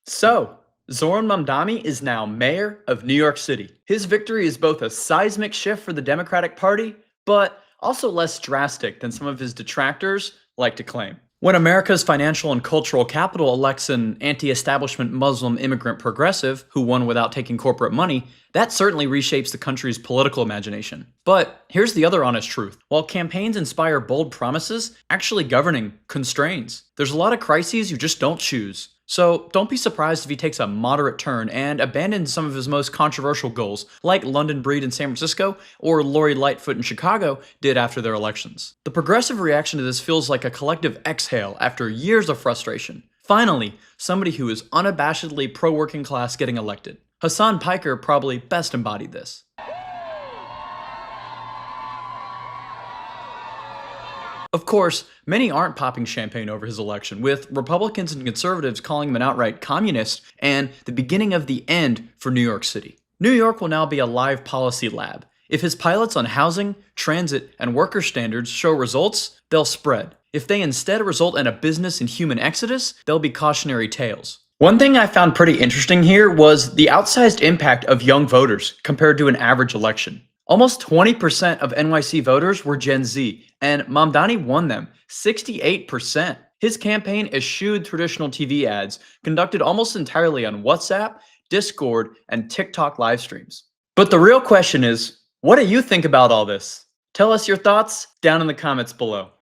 So, Zohran Mamdani is now mayor of New York City. His victory is both a seismic shift for the Democratic Party, but also less drastic than some of his detractors like to claim. When America's financial and cultural capital elects an anti establishment Muslim immigrant progressive who won without taking corporate money, that certainly reshapes the country's political imagination. But here's the other honest truth. While campaigns inspire bold promises, actually governing constrains. There's a lot of crises you just don't choose. So don't be surprised if he takes a moderate turn and abandons some of his most controversial goals, like London Breed in San Francisco or Lori Lightfoot in Chicago did after their elections. The progressive reaction to this feels like a collective exhale after years of frustration. Finally, somebody who is unabashedly pro-working class getting elected. Hassan Piker probably best embodied this. Of course, many aren't popping champagne over his election, with Republicans and conservatives calling him an outright communist and the beginning of the end for New York City. New York will now be a live policy lab. If his pilots on housing, transit, and worker standards show results, they'll spread. If they instead result in a business and human exodus, they'll be cautionary tales. One thing I found pretty interesting here was the outsized impact of young voters compared to an average election. Almost 20% of NYC voters were Gen Z, and Mamdani won them, 68%. His campaign eschewed traditional TV ads, conducted almost entirely on WhatsApp, Discord, and TikTok live streams. But the real question is, what do you think about all this? Tell us your thoughts down in the comments below.